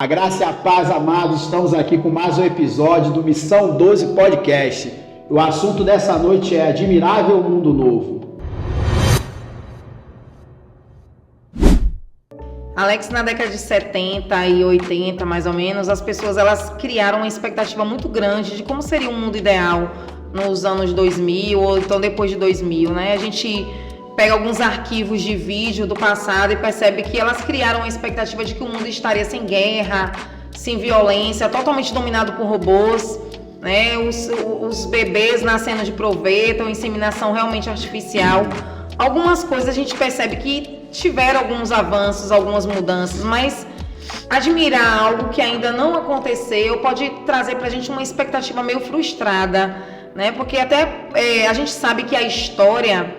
A graça e a paz, amados, estamos aqui com mais um episódio do Missão 12 Podcast. O assunto dessa noite é Admirável Mundo Novo. Alex, na década de 70 e 80, mais ou menos, as pessoas elas criaram uma expectativa muito grande de como seria um mundo ideal nos anos 2000 ou então depois de 2000, né? A gente pega alguns arquivos de vídeo do passado e percebe que elas criaram uma expectativa de que o mundo estaria sem guerra, sem violência, totalmente dominado por robôs, né? Os bebês nascendo de proveta, uma inseminação realmente artificial. Algumas coisas a gente percebe que tiveram alguns avanços, algumas mudanças, mas admirar algo que ainda não aconteceu pode trazer pra gente uma expectativa meio frustrada, né? Porque até a gente sabe que a história,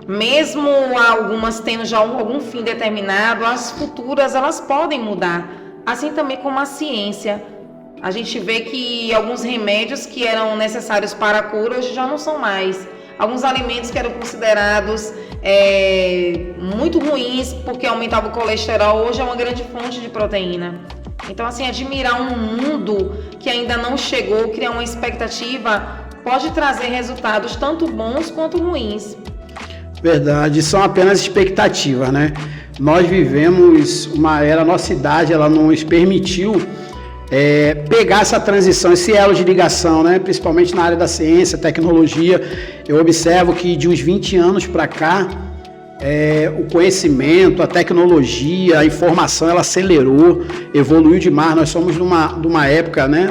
mesmo algumas tendo já algum fim determinado, as futuras elas podem mudar, assim também como a ciência. A gente vê que alguns remédios que eram necessários para a cura hoje já não são mais. Alguns alimentos que eram considerados muito ruins porque aumentava o colesterol, hoje é uma grande fonte de proteína. Então, assim, admirar um mundo que ainda não chegou, criar uma expectativa, pode trazer resultados tanto bons quanto ruins. Verdade, são apenas expectativas, né? Nós vivemos uma era, nossa idade, ela não nos permitiu pegar essa transição, esse elo de ligação, né? Principalmente na área da ciência, tecnologia. Eu observo que de uns 20 anos para cá, o conhecimento, a tecnologia, a informação, ela acelerou, evoluiu demais. Nós somos de uma época, né?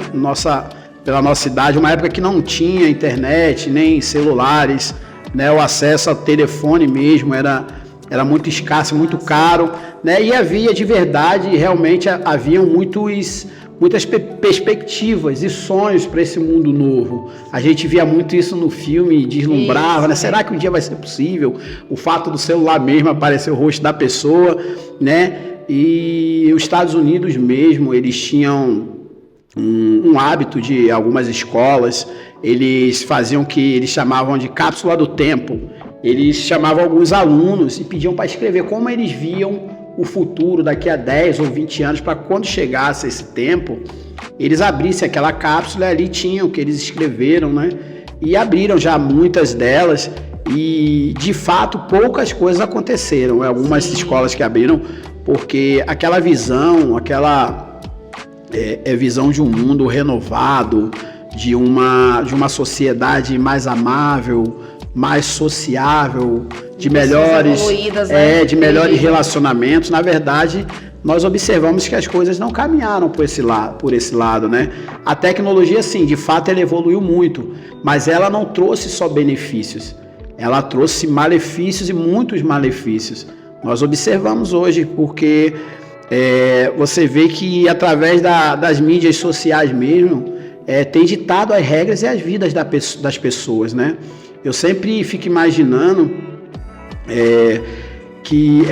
Pela nossa idade, uma época que não tinha internet, nem celulares, né? O acesso ao telefone mesmo era muito escasso, muito caro, né? E havia de verdade, realmente haviam muitas perspectivas e sonhos para esse mundo novo. A gente via muito isso no filme, deslumbrava, né? Será que um dia vai ser possível? O fato do celular mesmo aparecer o rosto da pessoa, né? E os Estados Unidos mesmo, eles tinham um hábito de algumas escolas, eles faziam o que eles chamavam de cápsula do tempo. Eles chamavam alguns alunos e pediam para escrever como eles viam o futuro daqui a 10 ou 20 anos, para quando chegasse esse tempo, eles abrissem aquela cápsula e ali tinham o que eles escreveram, né? E abriram já muitas delas e, de fato, poucas coisas aconteceram. Algumas escolas que abriram, porque aquela visão, visão de um mundo renovado, de uma sociedade mais amável, mais sociável, de melhores relacionamentos. Na verdade, nós observamos que as coisas não caminharam por esse lado, né? A tecnologia, sim, de fato, ela evoluiu muito, mas ela não trouxe só benefícios, ela trouxe malefícios e muitos malefícios. Nós observamos hoje, porque você vê que através das mídias sociais mesmo, tem ditado as regras e as vidas das pessoas, né? Eu sempre fico imaginando que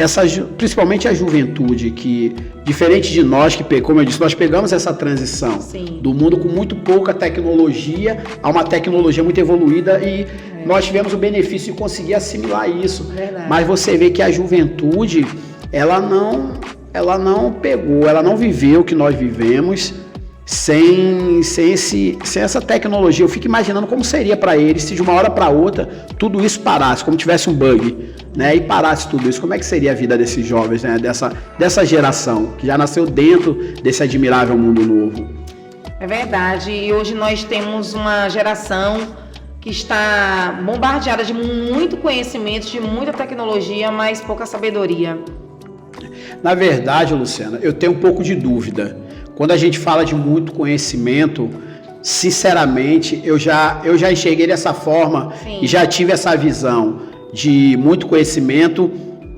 principalmente a juventude, que diferente de nós, que, como eu disse, nós pegamos essa transição do mundo com muito pouca tecnologia a uma tecnologia muito evoluída e nós tivemos o benefício de conseguir assimilar isso. Verdade. Mas você vê que a juventude, ela não pegou, ela não viveu o que nós vivemos sem essa tecnologia. Eu fico imaginando como seria para eles se de uma hora para outra tudo isso parasse, como tivesse um bug, né? E parasse tudo isso. Como é que seria a vida desses jovens, né? Dessa geração que já nasceu dentro desse admirável mundo novo? É verdade. E hoje nós temos uma geração que está bombardeada de muito conhecimento, de muita tecnologia, mas pouca sabedoria. Na verdade, Luciana, eu tenho um pouco de dúvida. Quando a gente fala de muito conhecimento, sinceramente, eu já enxerguei dessa forma. Sim. E já tive essa visão de muito conhecimento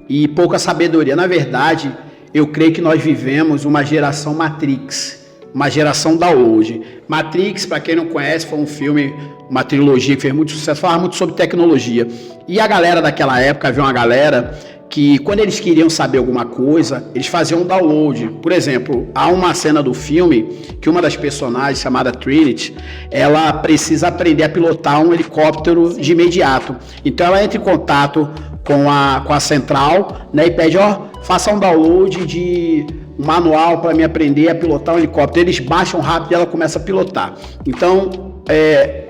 e pouca sabedoria. Na verdade, eu creio que nós vivemos uma geração Matrix, uma geração download. Matrix, para quem não conhece, foi um filme, uma trilogia que fez muito sucesso, falava muito sobre tecnologia. E a galera daquela época, havia uma galera que quando eles queriam saber alguma coisa, eles faziam um download. Por exemplo, há uma cena do filme que uma das personagens, chamada Trinity, ela precisa aprender a pilotar um helicóptero de imediato. Então ela entra em contato com a central, né, e pede, faça um download de um manual para me aprender a pilotar um helicóptero. Eles baixam rápido e ela começa a pilotar. Então,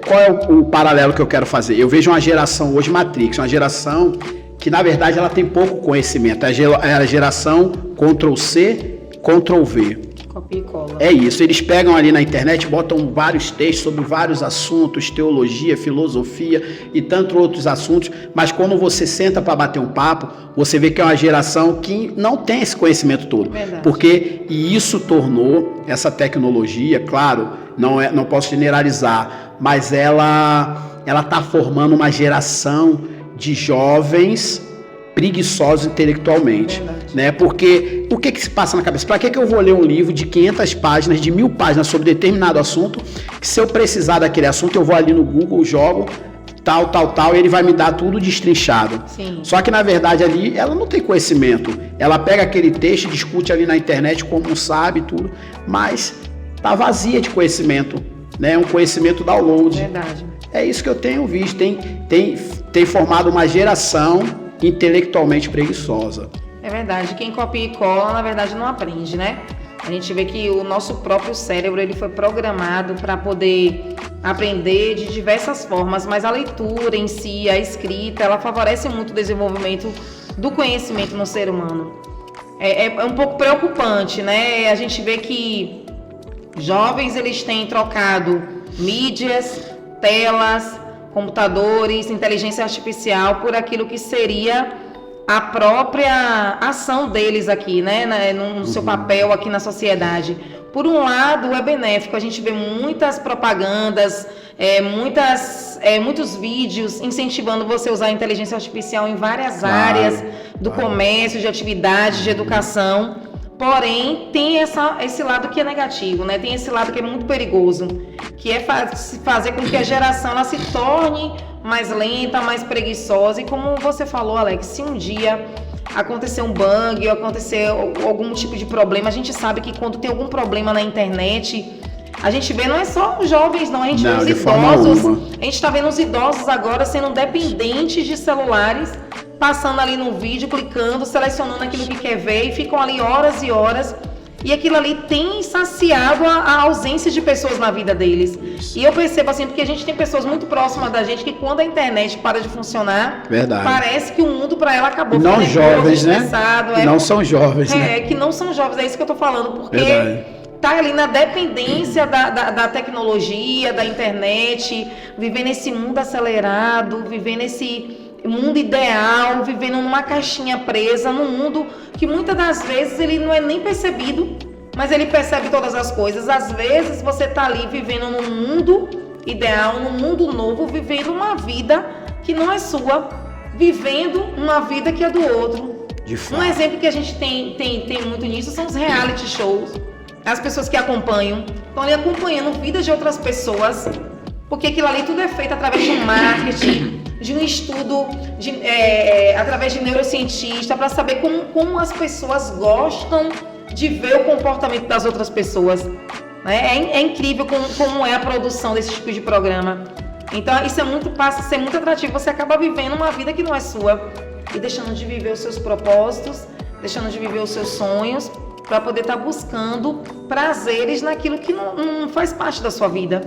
qual é o paralelo que eu quero fazer? Eu vejo uma geração hoje Matrix, uma geração que, na verdade, ela tem pouco conhecimento. É a geração Ctrl+C, Ctrl+V. Copia e cola. É isso, eles pegam ali na internet, botam vários textos sobre vários assuntos, teologia, filosofia e tantos outros assuntos, mas quando você senta para bater um papo, você vê que é uma geração que não tem esse conhecimento todo. Verdade. Porque isso tornou essa tecnologia, claro, não posso generalizar, mas ela está formando uma geração de jovens preguiçosos intelectualmente, né? Porque o que se passa na cabeça? Para que eu vou ler um livro de 500 páginas, de 1000 páginas sobre determinado assunto, que se eu precisar daquele assunto, eu vou ali no Google, jogo tal, e ele vai me dar tudo destrinchado. Sim. Só que, na verdade, ali, ela não tem conhecimento. Ela pega aquele texto, discute ali na internet como sabe tudo, mas tá vazia de conhecimento, né? Um conhecimento download. Verdade. É isso que eu tenho visto. Tem formado uma geração intelectualmente preguiçosa. É verdade, quem copia e cola, na verdade, não aprende, né? A gente vê que o nosso próprio cérebro, ele foi programado para poder aprender de diversas formas, mas a leitura em si, a escrita, ela favorece muito o desenvolvimento do conhecimento no ser humano. É um pouco preocupante, né? A gente vê que jovens, eles têm trocado mídias, telas, computadores, inteligência artificial por aquilo que seria a própria ação deles aqui, né, no seu papel aqui na sociedade. Por um lado, é benéfico, a gente vê muitas propagandas, muitos vídeos incentivando você a usar a inteligência artificial em várias áreas do comércio, de atividade, de educação. Porém, tem esse lado que é negativo, né? Tem esse lado que é muito perigoso, que é fazer com que a geração ela se torne mais lenta, mais preguiçosa. E como você falou, Alex, se um dia acontecer um bug ou acontecer algum tipo de problema, a gente sabe que quando tem algum problema na internet, a gente vê, não é só os jovens, não, a gente vê os idosos. A gente está vendo os idosos agora sendo dependentes de celulares, passando ali no vídeo, clicando, selecionando aquilo que quer ver e ficam ali horas e horas. E aquilo ali tem saciado a ausência de pessoas na vida deles. E eu percebo assim, porque a gente tem pessoas muito próximas da gente que quando a internet para de funcionar, parece que o mundo para ela acabou. Não jovens, né? Não são jovens, né? Que não são jovens, é isso que eu tô falando, porque tá ali na dependência da tecnologia, da internet, vivendo esse mundo acelerado, vivendo esse mundo ideal, vivendo numa caixinha presa, num mundo que muitas das vezes ele não é nem percebido, mas ele percebe todas as coisas. Às vezes você tá ali vivendo num mundo ideal, num mundo novo, vivendo uma vida que não é sua, vivendo uma vida que é do outro. Um exemplo que a gente tem muito nisso são os reality shows. As pessoas que acompanham, estão ali acompanhando vidas de outras pessoas, porque aquilo ali tudo é feito através de um marketing, de um estudo, através de neurocientista, para saber como as pessoas gostam de ver o comportamento das outras pessoas. É incrível como é a produção desse tipo de programa. Então isso passa a ser muito atrativo, você acaba vivendo uma vida que não é sua e deixando de viver os seus propósitos, deixando de viver os seus sonhos, para poder estar buscando prazeres naquilo que não faz parte da sua vida.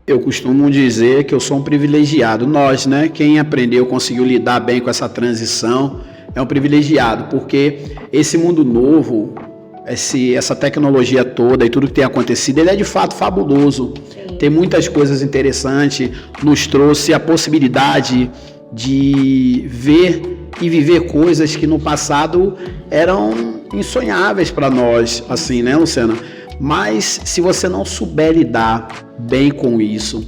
Eu costumo dizer que eu sou um privilegiado. Nós, né? Quem aprendeu, conseguiu lidar bem com essa transição, é um privilegiado, porque esse mundo novo, essa tecnologia toda e tudo que tem acontecido, ele é de fato fabuloso. Sim. Tem muitas coisas interessantes, nos trouxe a possibilidade de ver e viver coisas que no passado eram insonháveis para nós, assim, né, Luciana? Mas se você não souber lidar bem com isso,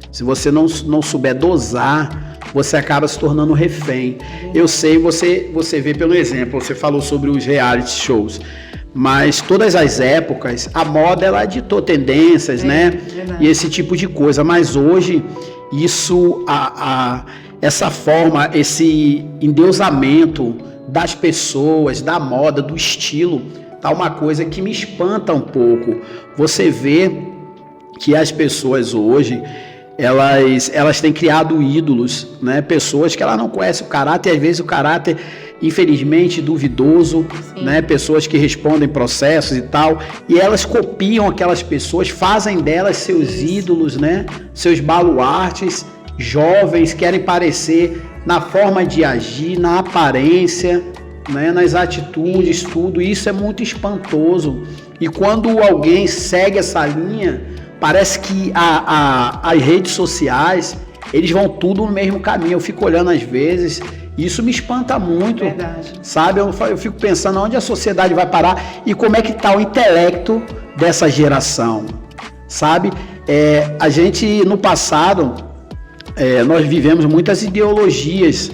se você não souber dosar, você acaba se tornando refém. Eu sei, você vê pelo exemplo, você falou sobre os reality shows, mas todas as épocas, a moda ela ditou tendências, né? Verdade. E esse tipo de coisa, mas hoje isso, essa forma, esse endeusamento das pessoas, da moda, do estilo, tá uma coisa que me espanta um pouco. Você vê que as pessoas hoje, elas têm criado ídolos, né? Pessoas que ela não conhece o caráter, e às vezes o caráter, infelizmente, duvidoso, né? Pessoas que respondem processos e tal, e elas copiam aquelas pessoas, fazem delas seus ídolos, né? Seus baluartes. Jovens querem parecer na forma de agir, na aparência, né? Nas atitudes, tudo isso é muito espantoso. E quando alguém segue essa linha, parece que as redes sociais, eles vão tudo no mesmo caminho. Eu fico olhando às vezes, isso me espanta muito. Verdade. Sabe? Eu fico pensando onde a sociedade vai parar e como é que está o intelecto dessa geração. Sabe? A gente, no passado, nós vivemos muitas ideologias,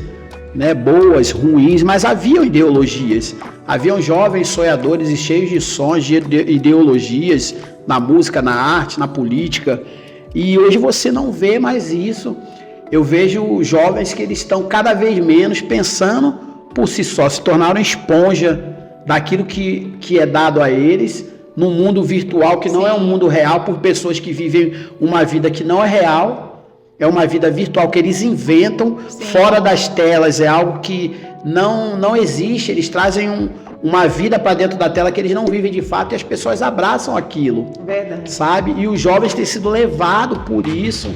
né? Boas, ruins, mas haviam ideologias. Haviam jovens sonhadores e cheios de sonhos, de ideologias, na música, na arte, na política, e hoje você não vê mais isso. Eu vejo jovens que eles estão cada vez menos pensando por si só, se tornaram esponja daquilo que é dado a eles no mundo virtual, que não é um mundo real, por pessoas que vivem uma vida que não é real, é uma vida virtual que eles inventam. Sim. Fora das telas, é algo que não existe. Eles trazem uma vida para dentro da tela que eles não vivem de fato, e as pessoas abraçam aquilo. Verdade. Sabe? E os jovens têm sido levados por isso,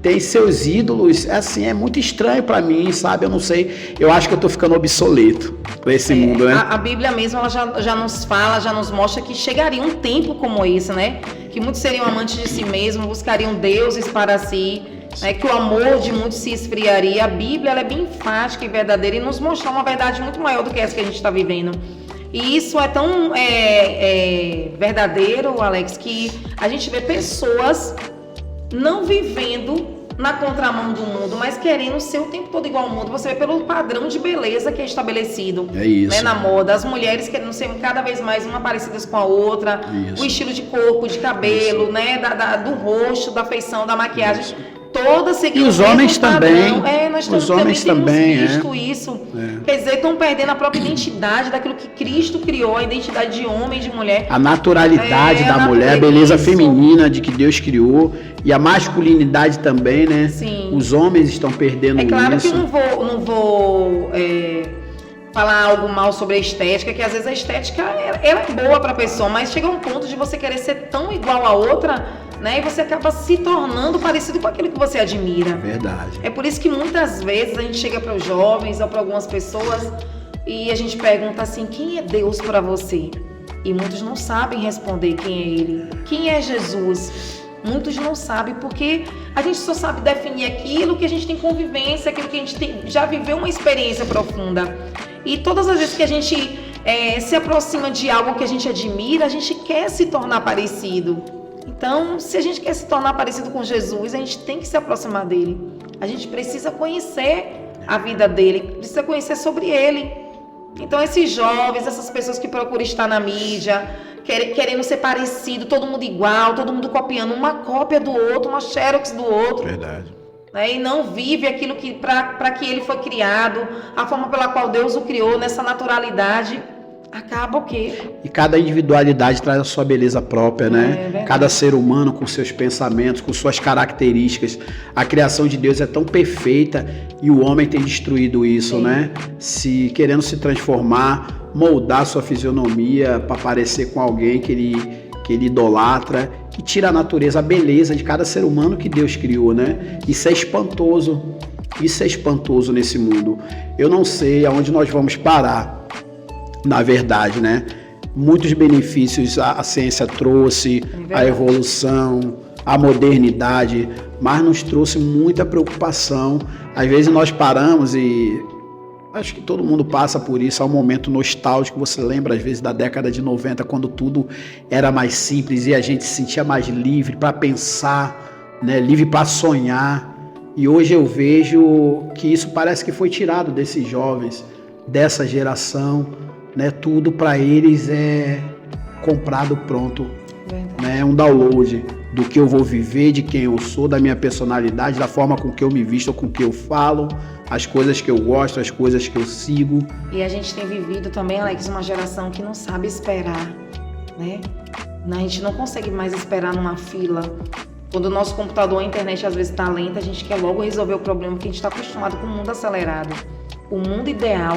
tem seus ídolos. Assim, é muito estranho para mim, sabe? Eu não sei, eu acho que eu tô ficando obsoleto para esse mundo, né? A Bíblia mesmo, ela já nos fala, já nos mostra que chegaria um tempo como esse, né? Que muitos seriam amantes de si mesmos, buscariam deuses para si, né? Que o amor de muitos se esfriaria. A Bíblia, ela é bem enfática e verdadeira e nos mostra uma verdade muito maior do que essa que a gente está vivendo. E isso é tão verdadeiro, Alex, que a gente vê pessoas não vivendo na contramão do mundo, mas querendo ser o tempo todo igual ao mundo. Você vê pelo padrão de beleza que é estabelecido, né, na moda. As mulheres querendo ser cada vez mais uma parecidas com a outra. Isso. O estilo de corpo, de cabelo, isso, né, do rosto, da feição, da maquiagem. Isso. Todas seguindo. E os homens também. Nós os homens também temos visto isso. Quer dizer, estão perdendo a própria identidade daquilo que Cristo criou, a identidade de homem e de mulher. A naturalidade da mulher, a beleza feminina de que Deus criou, e a masculinidade também, né? Sim. Os homens estão perdendo isso. É claro que eu não vou falar algo mal sobre a estética, que às vezes a estética ela é boa para a pessoa, mas chega um ponto de você querer ser tão igual a outra, né? E você acaba se tornando parecido com aquilo que você admira. Verdade. É por isso que muitas vezes a gente chega para os jovens ou para algumas pessoas e a gente pergunta assim: quem é Deus para você? E muitos não sabem responder quem é Ele. Quem é Jesus? Muitos não sabem, porque a gente só sabe definir aquilo que a gente tem convivência, aquilo que a gente já viveu uma experiência profunda. E todas as vezes que a gente se aproxima de algo que a gente admira, a gente quer se tornar parecido. Então, se a gente quer se tornar parecido com Jesus, a gente tem que se aproximar dele. A gente precisa conhecer a vida dele, precisa conhecer sobre ele. Então, esses jovens, essas pessoas que procuram estar na mídia, querendo ser parecido, todo mundo igual, todo mundo copiando, uma cópia do outro, uma xerox do outro. Verdade. Né? E não vive aquilo que para que ele foi criado, a forma pela qual Deus o criou, nessa naturalidade. Acaba o quê? E cada individualidade traz a sua beleza própria, né? Cada ser humano com seus pensamentos, com suas características. A criação de Deus é tão perfeita e o homem tem destruído isso, né? Querendo se transformar, moldar sua fisionomia para parecer com alguém que ele idolatra, e tira a natureza, a beleza de cada ser humano que Deus criou, né? Isso é espantoso. Isso é espantoso nesse mundo. Eu não sei aonde nós vamos parar. Na verdade, né? Muitos benefícios a ciência trouxe, a evolução, a modernidade, mas nos trouxe muita preocupação. Às vezes nós paramos e acho que todo mundo passa por isso. Há um momento nostálgico, você lembra às vezes da década de 90, quando tudo era mais simples e a gente se sentia mais livre para pensar, né? Livre para sonhar. E hoje eu vejo que isso parece que foi tirado desses jovens, dessa geração. Né, tudo para eles é comprado pronto, né, um download. do que eu vou viver, de quem eu sou, da minha personalidade, da forma com que eu me visto, com que eu falo, as coisas que eu gosto, as coisas que eu sigo. E a gente tem vivido também, Alex, uma geração que não sabe esperar, né? A gente não consegue mais esperar numa fila. Quando o nosso computador, a internet às vezes está lenta, a gente quer logo resolver o problema, porque a gente está acostumado com o mundo acelerado. O mundo ideal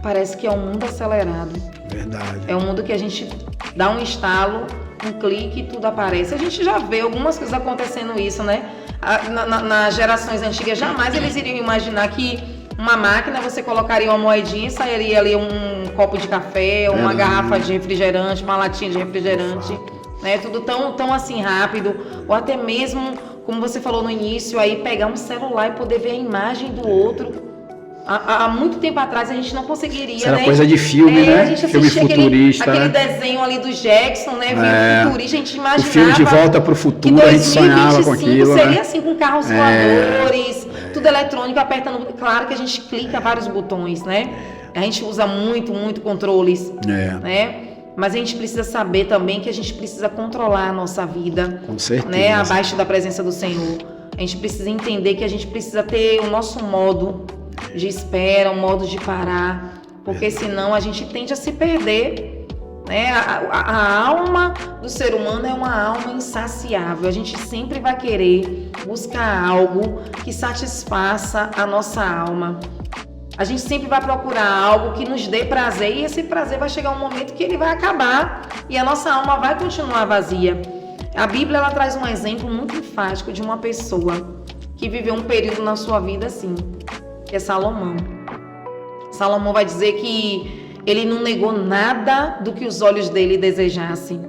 parece que é um mundo acelerado. Verdade. É um mundo que a gente dá um estalo, um clique e tudo aparece. A gente já vê algumas coisas acontecendo isso, né? Nas gerações antigas, jamais eles iriam imaginar que uma máquina, você colocaria uma moedinha e sairia ali um copo de café, uma garrafa de refrigerante, uma latinha de refrigerante, né? Tudo tão assim rápido. Ou até mesmo, como você falou no início, aí pegar um celular e poder ver a imagem do outro. Há muito tempo atrás a gente não conseguiria, isso era né? coisa de filme, né? A gente filme futurista. aquele desenho ali do Jackson, né? Filme futurista, a gente imaginava. O filme De Volta para o Futuro, a gente sonhava com aquilo. Seria né? assim, com carros voadores, tudo eletrônico, apertando. Claro que a gente clica vários botões, né? A gente usa muito controles, né? Mas a gente precisa saber também que a gente precisa controlar a nossa vida. Com certeza. Né? Abaixo da presença do Senhor. A gente precisa entender que a gente precisa ter o nosso modo de espera, um modo de parar, porque senão a gente tende a se perder, né? A alma do ser humano é uma alma insaciável, a gente sempre vai querer buscar algo que satisfaça a nossa alma, a gente sempre vai procurar algo que nos dê prazer e esse prazer vai chegar um momento que ele vai acabar e a nossa alma vai continuar vazia. A Bíblia ela traz um exemplo muito enfático de uma pessoa que viveu um período na sua vida assim, que é Salomão. Salomão vai dizer que ele não negou nada do que os olhos dele desejassem.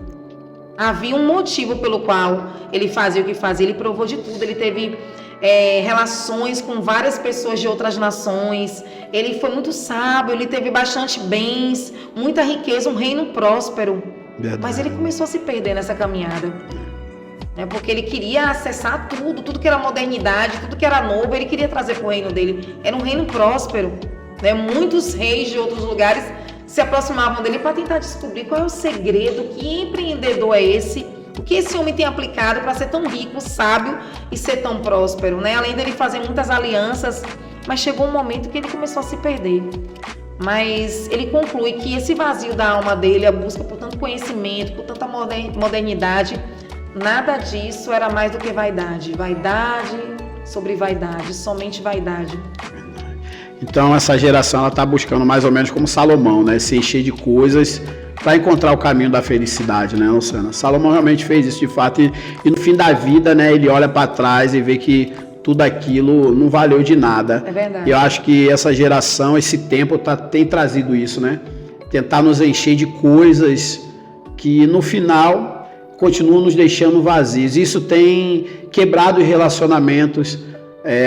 Havia um motivo pelo qual ele fazia o que fazia, ele provou de tudo, ele teve relações com várias pessoas de outras nações, ele foi muito sábio, ele teve bastante bens, muita riqueza, um reino próspero. Verdade. Mas ele começou a se perder nessa caminhada. Porque ele queria acessar tudo que era modernidade, tudo que era novo, ele queria trazer para o reino dele. Era um reino próspero, né? Muitos reis de outros lugares se aproximavam dele para tentar descobrir qual é o segredo, que empreendedor é esse, o que esse homem tem aplicado para ser tão rico, sábio e ser tão próspero, né? Além dele fazer muitas alianças, mas chegou um momento que ele começou a se perder. Mas ele conclui que esse vazio da alma dele, a busca por tanto conhecimento, por tanta modernidade, nada disso era mais do que vaidade. Vaidade sobre vaidade, somente vaidade. Então essa geração ela está buscando mais ou menos como Salomão, né? Se encher de coisas para encontrar o caminho da felicidade, né, Luciana? Salomão realmente fez isso de fato e no fim da vida, né, ele olha para trás e vê que tudo aquilo não valeu de nada. É verdade. E eu acho que essa geração, esse tempo tem trazido isso, né? Tentar nos encher de coisas que no final continuam nos deixando vazios. Isso tem quebrado os relacionamentos.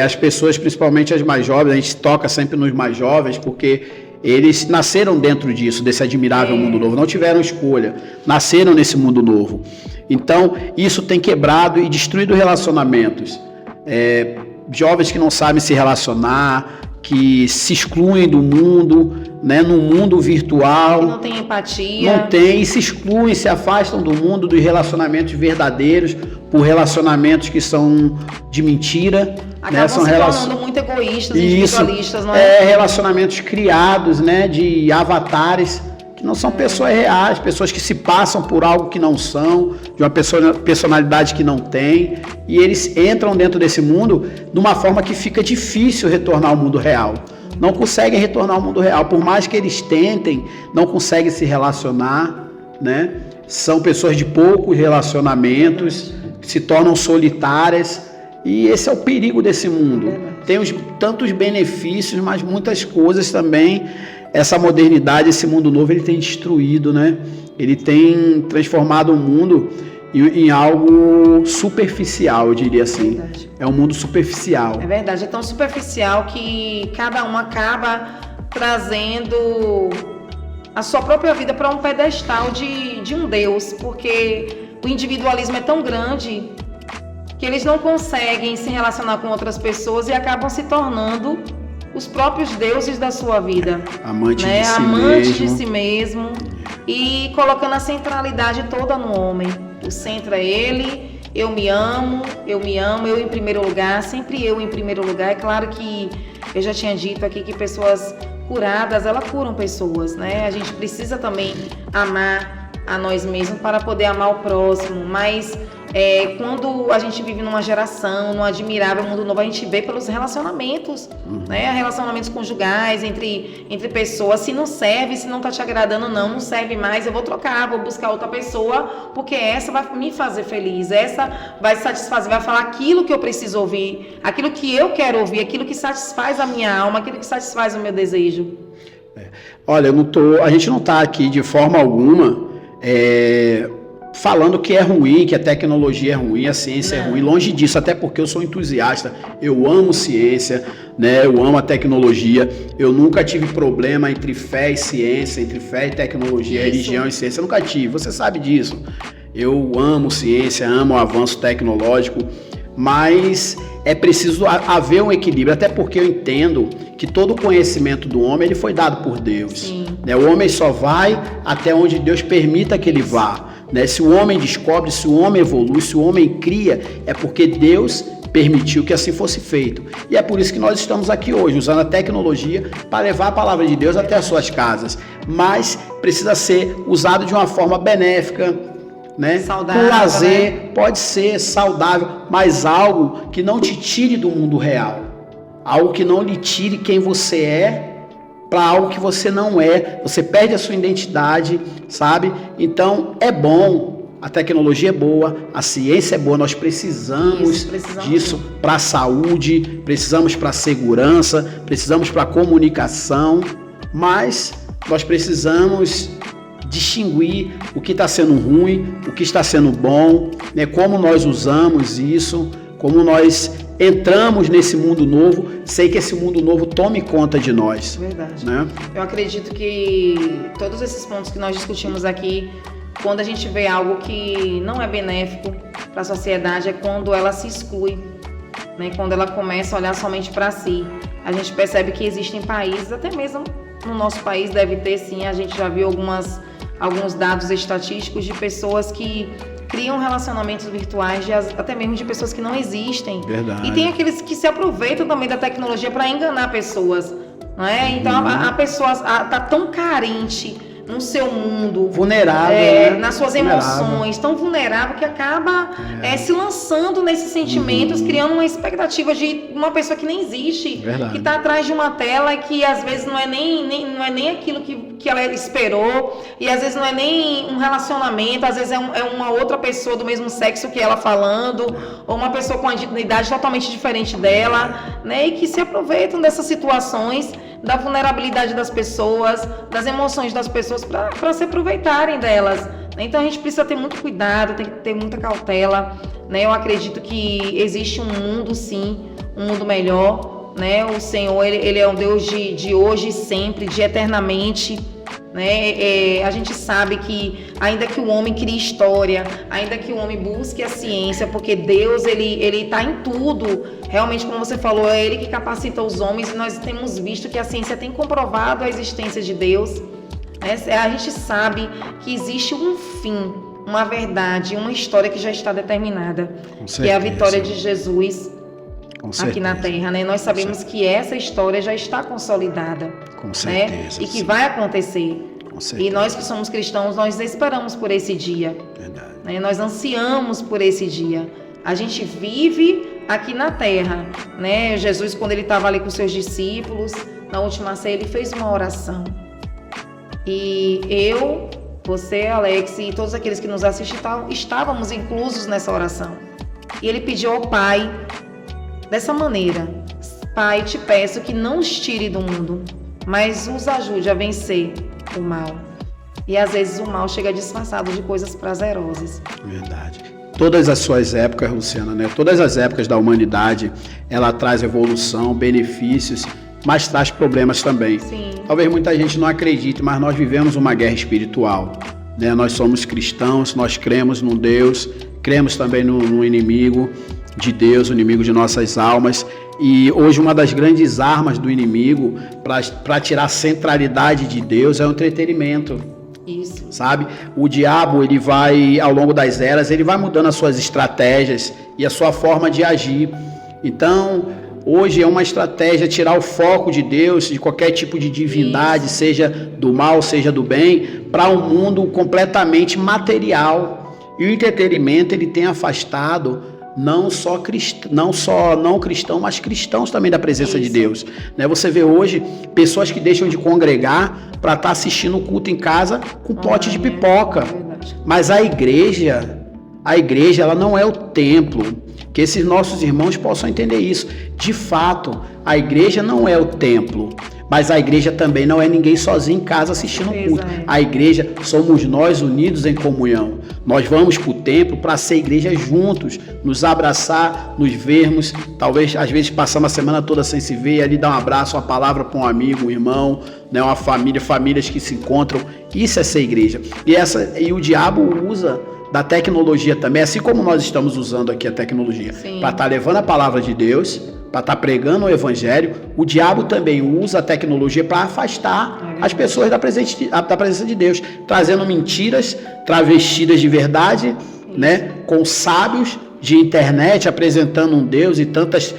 As pessoas, principalmente as mais jovens, a gente toca sempre nos mais jovens, porque eles nasceram dentro disso, desse admirável mundo novo, não tiveram escolha, nasceram nesse mundo novo. Então, isso tem quebrado e destruído relacionamentos. Jovens que não sabem se relacionar, que se excluem do mundo, né, no mundo virtual. Que não tem empatia. Não tem, e se excluem, se afastam do mundo, dos relacionamentos verdadeiros, por relacionamentos que são de mentira. Acabam se tornando muito egoístas, individualistas, não é? Relacionamentos criados, né, de avatares, que não são pessoas reais, pessoas que se passam por algo que não são, de uma personalidade que não tem, e eles entram dentro desse mundo de uma forma que fica difícil retornar ao mundo real. Não conseguem retornar ao mundo real, por mais que eles tentem, não conseguem se relacionar, né? São pessoas de poucos relacionamentos, se tornam solitárias, e esse é o perigo desse mundo. Tem tantos benefícios, mas muitas coisas também. Essa modernidade, esse mundo novo, ele tem destruído, né? Ele tem transformado o mundo em algo superficial, eu diria assim. É um mundo superficial. É verdade, é tão superficial que cada um acaba trazendo a sua própria vida para um pedestal de um Deus, porque o individualismo é tão grande que eles não conseguem se relacionar com outras pessoas e acabam se tornando os próprios deuses da sua vida. Amante né? de si Amante mesmo. de si mesmo e colocando a centralidade toda no homem. O centro é ele eu me amo, eu em primeiro lugar, sempre eu em primeiro lugar. É claro que eu já tinha dito aqui que pessoas curadas, elas curam pessoas, né? A gente precisa também amar a nós mesmos para poder amar o próximo, mas quando a gente vive numa geração, num admirável mundo novo, a gente vê pelos relacionamentos, né? Relacionamentos conjugais entre pessoas. Se não serve, se não tá te agradando, não serve mais, eu vou trocar, vou buscar outra pessoa, porque essa vai me fazer feliz, essa vai satisfazer, vai falar aquilo que eu preciso ouvir, aquilo que eu quero ouvir, aquilo que satisfaz a minha alma, aquilo que satisfaz o meu desejo. Olha, a gente não está aqui de forma alguma falando que é ruim, que a tecnologia é ruim, a ciência é ruim, longe disso, até porque eu sou entusiasta, eu amo ciência, né? Eu amo a tecnologia, eu nunca tive problema entre fé e ciência, entre fé e tecnologia, religião e ciência, eu nunca tive, você sabe disso. Eu amo ciência, amo o avanço tecnológico, mas é preciso haver um equilíbrio, até porque eu entendo que todo o conhecimento do homem ele foi dado por Deus. Né? O homem só vai até onde Deus permita que ele vá. Né? Se o homem descobre, se o homem evolui, se o homem cria, é porque Deus permitiu que assim fosse feito. E é por isso que nós estamos aqui hoje, usando a tecnologia para levar a palavra de Deus até as suas casas. Mas precisa ser usado de uma forma benéfica, né? Saudável, com lazer, né? Pode ser saudável, mas algo que não te tire do mundo real. Algo que não lhe tire quem você é para algo que você não é. Você perde a sua identidade, sabe? Então, é bom, a tecnologia é boa, a ciência é boa, nós precisamos disso para a saúde, precisamos para a segurança, precisamos para a comunicação, mas nós precisamos distinguir o que está sendo ruim, o que está sendo bom, né? Como nós usamos isso, como nós entramos nesse mundo novo, sem que esse mundo novo tome conta de nós. Verdade. Né? Eu acredito que todos esses pontos que nós discutimos aqui, quando a gente vê algo que não é benéfico para a sociedade, é quando ela se exclui, né? Quando ela começa a olhar somente para si. A gente percebe que existem países, até mesmo no nosso país deve ter sim, a gente já viu alguns dados estatísticos de pessoas que criam relacionamentos virtuais, até mesmo de pessoas que não existem. Verdade. E tem aqueles que se aproveitam também da tecnologia para enganar pessoas, não é? Então a pessoa está tão carente no seu mundo, vulnerável, né? nas suas emoções, tão vulnerável que acaba se lançando nesses sentimentos, criando uma expectativa de uma pessoa que nem existe, que está atrás de uma tela, que às vezes não é nem aquilo que ela esperou, e às vezes não é nem um relacionamento, às vezes é uma outra pessoa do mesmo sexo que ela falando, ou uma pessoa com uma idade totalmente diferente dela, né? E que se aproveitam dessas situações, da vulnerabilidade das pessoas, das emoções das pessoas para se aproveitarem delas. Então a gente precisa ter muito cuidado, tem que ter muita cautela, né? Eu acredito que existe um mundo sim, um mundo melhor, né? O Senhor, ele é um Deus de hoje e sempre, de eternamente, né? A gente sabe que ainda que o homem crie história, ainda que o homem busque a ciência, porque Deus ele está em tudo, realmente como você falou, é Ele que capacita os homens, e nós temos visto que a ciência tem comprovado a existência de Deus, né? A gente sabe que existe um fim, uma verdade, uma história que já está determinada, que é a vitória de Jesus aqui na Terra, né? Nós sabemos que essa história já está consolidada, com certeza, né? E que vai acontecer. E nós que somos cristãos, nós esperamos por esse dia. Verdade. Né? Nós ansiamos por esse dia. A gente vive aqui na Terra, né? Jesus, quando ele estava ali com seus discípulos, na última ceia, ele fez uma oração. E eu, você, Alex e todos aqueles que nos assistem estávamos inclusos nessa oração. E ele pediu ao Pai dessa maneira: Pai, te peço que não os tire do mundo, mas os ajude a vencer o mal. E às vezes o mal chega disfarçado de coisas prazerosas. Verdade. Todas as suas épocas, Luciana, né? Todas as épocas da humanidade, ela traz evolução, benefícios, mas traz problemas também. Sim. Talvez muita gente não acredite, mas nós vivemos uma guerra espiritual, né? Nós somos cristãos, nós cremos num Deus, cremos também no inimigo de Deus, o inimigo de nossas almas. E hoje uma das grandes armas do inimigo para tirar a centralidade de Deus é o entretenimento, Isso. Sabe? O diabo, ele vai, ao longo das eras, ele vai mudando as suas estratégias e a sua forma de agir. Então, hoje é uma estratégia tirar o foco de Deus, de qualquer tipo de divindade, Isso. seja do mal, seja do bem, para um mundo completamente material. E o entretenimento, ele tem afastado não só não cristão, mas cristãos também da presença de Deus. Né? Você vê hoje pessoas que deixam de congregar para estar assistindo o culto em casa com pote de pipoca. Mas a igreja ela não é o templo. Que esses nossos irmãos possam entender isso. De fato, a igreja não é o templo. Mas a igreja também não é ninguém sozinho em casa assistindo o culto. A igreja somos nós unidos em comunhão. Nós vamos para o templo para ser igreja juntos, nos abraçar, nos vermos. Talvez, às vezes, passamos a semana toda sem se ver, ali dar um abraço, uma palavra para um amigo, um irmão, né, uma família, famílias que se encontram. Isso é ser igreja. E o diabo usa da tecnologia também, assim como nós estamos usando aqui a tecnologia, para estar levando a palavra de Deus, para estar pregando o evangelho. O diabo também usa a tecnologia para afastar as pessoas da presença de Deus, trazendo mentiras travestidas de verdade, né, com sábios de internet apresentando um Deus e tantas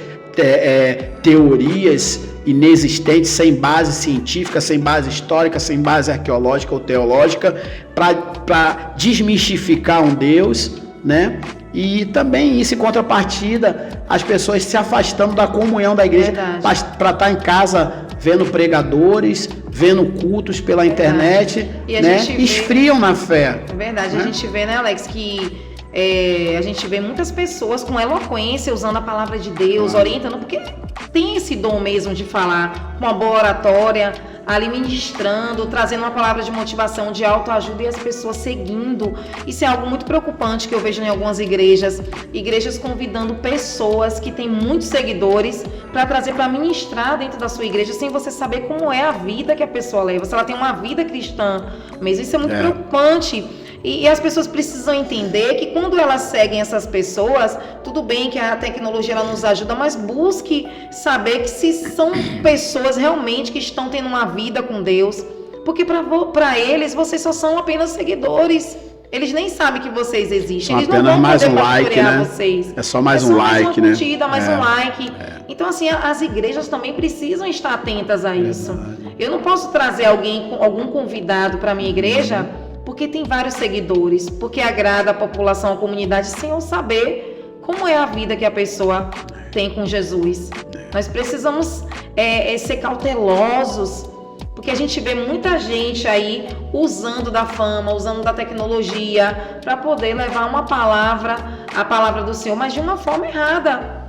teorias inexistentes, sem base científica, sem base histórica, sem base arqueológica ou teológica, para desmistificar um Deus, né? E também isso em contrapartida, as pessoas se afastando da comunhão da igreja para estar em casa vendo pregadores, vendo cultos pela internet, e né? Esfriam na fé. É verdade, né? A gente vê, né, Alex, que a gente vê muitas pessoas com eloquência usando a palavra de Deus, orientando, porque tem esse dom mesmo de falar com uma boa oratória, ali ministrando, trazendo uma palavra de motivação, de autoajuda e as pessoas seguindo. Isso é algo muito preocupante que eu vejo em algumas igrejas convidando pessoas que têm muitos seguidores para trazer para ministrar dentro da sua igreja, sem você saber como é a vida que a pessoa leva, se ela tem uma vida cristã mesmo. Isso é muito preocupante. E as pessoas precisam entender que quando elas seguem essas pessoas, tudo bem que a tecnologia ela nos ajuda, mas busque saber que se são pessoas realmente que estão tendo uma vida com Deus, porque para eles vocês só são apenas seguidores. Eles nem sabem que vocês existem. Eles não vão mais poder like, né? Vocês. É só mais um like, né? Mais um like. Então, assim, as igrejas também precisam estar atentas a isso. Eu não posso trazer algum convidado para minha igreja porque tem vários seguidores, porque agrada a população, a comunidade, sem eu saber como é a vida que a pessoa tem com Jesus. Nós precisamos ser cautelosos, porque a gente vê muita gente aí usando da fama, usando da tecnologia, para poder levar a palavra do Senhor, mas de uma forma errada.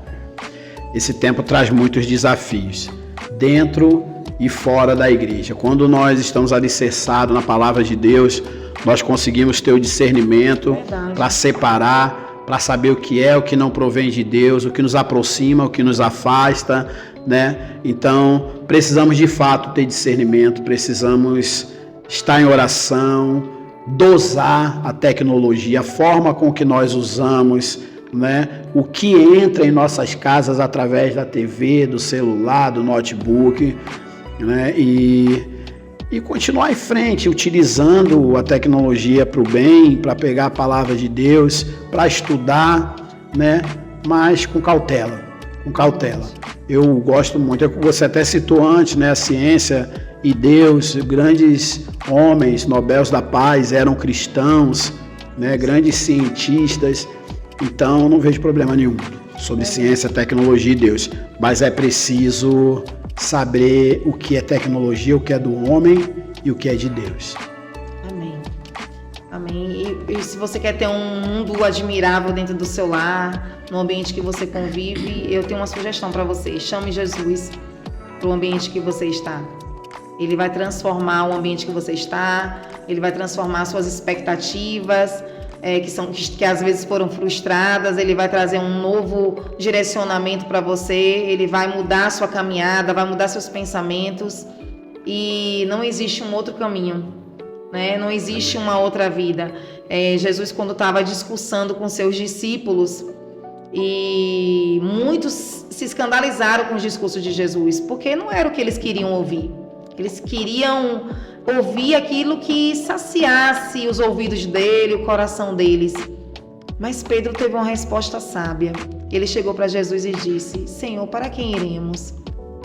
Esse tempo traz muitos desafios, dentro e fora da igreja. Quando nós estamos alicerçados na palavra de Deus, nós conseguimos ter o discernimento para separar, para saber o que não provém de Deus, o que nos aproxima, o que nos afasta, né? Então, precisamos de fato ter discernimento, precisamos estar em oração, dosar a tecnologia, a forma com que nós usamos, né? O que entra em nossas casas através da TV, do celular, do notebook, né? E continuar em frente, utilizando a tecnologia para o bem, para pegar a palavra de Deus, para estudar, né? Mas com cautela, Eu gosto muito, você até citou antes, né? A ciência e Deus, grandes homens, Nobéis da Paz, eram cristãos, né? Grandes cientistas. Então, não vejo problema nenhum sobre ciência, tecnologia e Deus. Mas é preciso saber o que é tecnologia, o que é do homem e o que é de Deus. Amém. E se você quer ter um mundo admirável dentro do seu lar, no ambiente que você convive, eu tenho uma sugestão para você. Chame Jesus para o ambiente que você está. Ele vai transformar o ambiente que você está, ele vai transformar suas expectativas, que às vezes foram frustradas, ele vai trazer um novo direcionamento para você, ele vai mudar a sua caminhada, vai mudar seus pensamentos, e não existe um outro caminho, né? Não existe uma outra vida. Jesus, quando estava discursando com seus discípulos, e muitos se escandalizaram com o discurso de Jesus, porque não era o que eles queriam ouvir. Eles queriam ouvir aquilo que saciasse os ouvidos dele, o coração deles. Mas Pedro teve uma resposta sábia. Ele chegou para Jesus e disse: Senhor, para quem iremos?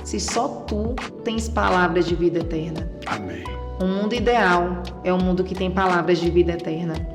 Se só tu tens palavras de vida eterna. Amém. O mundo ideal é um mundo que tem palavras de vida eterna.